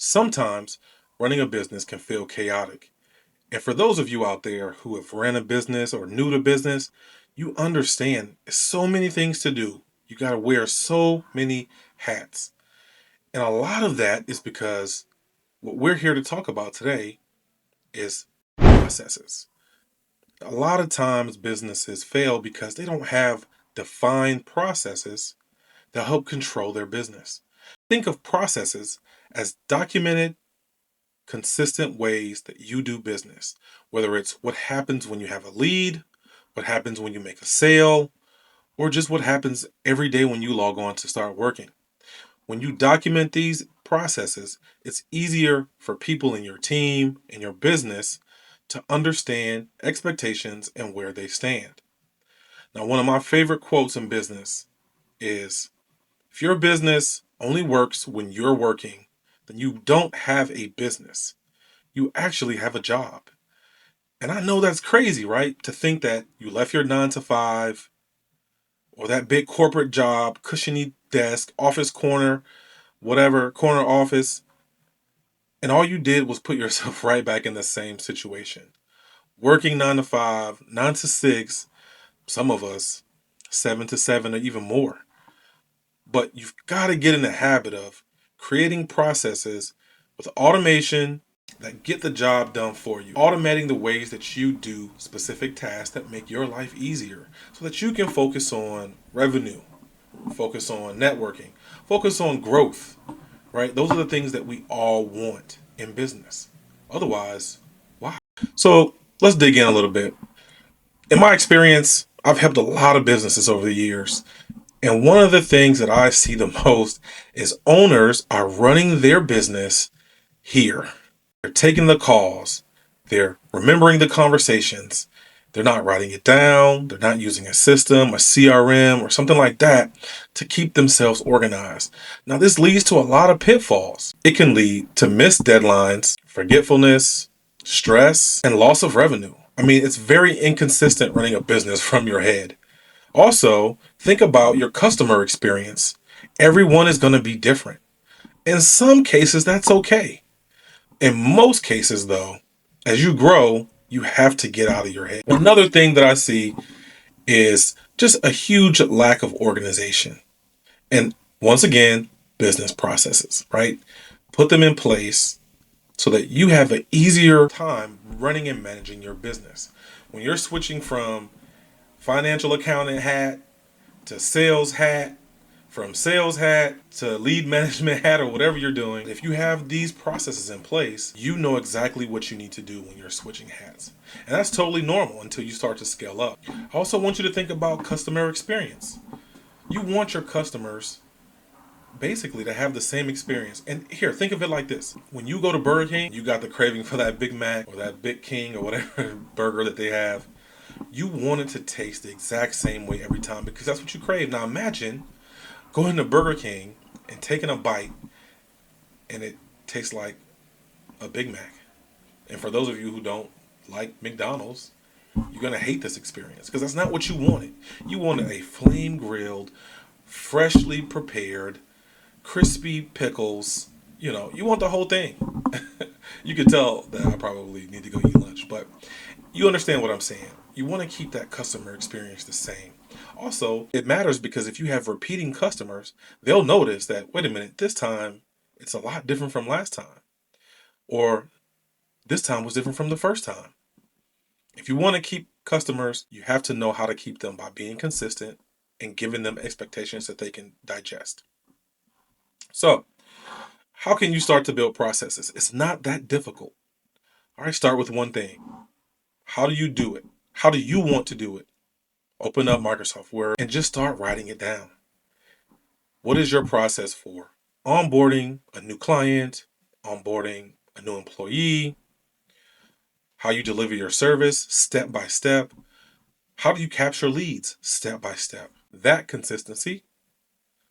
Sometimes running a business can feel chaotic. And for those of you out there who have ran a business or new to business, you understand it's so many things to do. You got to wear so many hats. And a lot of that is because what we're here to talk about today is processes. A lot of times businesses fail because they don't have defined processes that help control their business. Think of processes as documented, consistent ways that you do business, whether it's what happens when you have a lead, what happens when you make a sale, or just what happens every day when you log on to start working. When you document these processes, it's easier for people in your team and your business to understand expectations and where they stand. Now, one of my favorite quotes in business is if your business only works when you're working, then you don't have a business. You actually have a job. And I know that's crazy, right? To think that you left your 9 to 5 or that big corporate job, cushiony desk, office corner, whatever, corner office, and all you did was put yourself right back in the same situation. Working 9 to 5, 9 to 6, some of us 7 to 7 or even more. But you've got to get in the habit of creating processes with automation that get the job done for you. Automating the ways that you do specific tasks that make your life easier so that you can focus on revenue, focus on networking, focus on growth, right? Those are the things that we all want in business. Otherwise, why? So let's dig in a little bit. In my experience, I've helped a lot of businesses over the years. And one of the things that I see the most is owners are running their business here. They're taking the calls. They're remembering the conversations. They're not writing it down. They're not using a system, a CRM, or something like that to keep themselves organized. Now, this leads to a lot of pitfalls. It can lead to missed deadlines, forgetfulness, stress, and loss of revenue. I mean, it's very inconsistent running a business from your head. Also, think about your customer experience. Everyone is going to be different. In some cases, that's okay. In most cases, though, as you grow, you have to get out of your head. Another thing that I see is just a huge lack of organization. And once again, business processes, right? Put them in place so that you have an easier time running and managing your business. When you're switching from financial accountant hat to sales hat, from sales hat to lead management hat, or whatever you're doing, if you have these processes in place, you know exactly what you need to do when you're switching hats. And that's totally normal until you start to scale up. I also want you to think about customer experience. You want your customers basically to have the same experience. And here, think of it like this. When you go to Burger King, you got the craving for that Big Mac or that Big King or whatever burger that they have. You want it to taste the exact same way every time because that's what you crave. Now imagine going to Burger King and taking a bite and it tastes like a Big Mac. And for those of you who don't like McDonald's, you're going to hate this experience because that's not what you wanted. You wanted a flame grilled, freshly prepared, crispy pickles. You know, you want the whole thing. You can tell that I probably need to go eat lunch, but you understand what I'm saying. You want to keep that customer experience the same. Also, it matters because if you have repeating customers, they'll notice that, wait a minute, this time it's a lot different from last time. Or this time was different from the first time. If you want to keep customers, you have to know how to keep them by being consistent and giving them expectations that they can digest. So, how can you start to build processes? It's not that difficult. All right, start with one thing. How do you do it? How do you want to do it? Open up Microsoft Word and just start writing it down. What is your process for onboarding a new client, onboarding a new employee, how you deliver your service step by step, how do you capture leads step by step? That consistency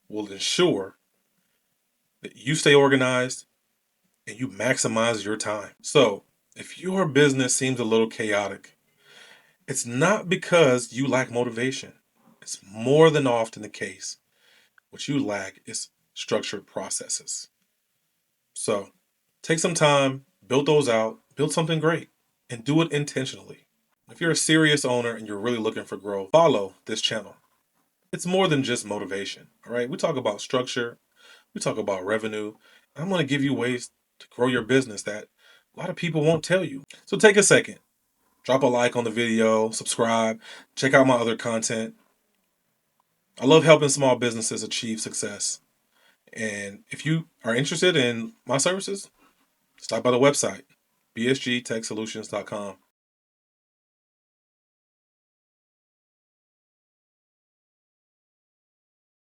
will ensure that you stay organized and you maximize your time. So, if your business seems a little chaotic, it's not because you lack motivation. It's more than often the case. What you lack is structured processes. So, Take some time, build those out, build something great, and do it intentionally. If you're a serious owner and you're really looking for growth, follow this channel. It's more than just motivation, all right? We talk about structure, we talk about revenue. I'm going to give you ways to grow your business that a lot of people won't tell you. So take a second, drop a like on the video, subscribe, check out my other content. I love helping small businesses achieve success. And if you are interested in my services, stop by the website, bsgtechsolutions.com.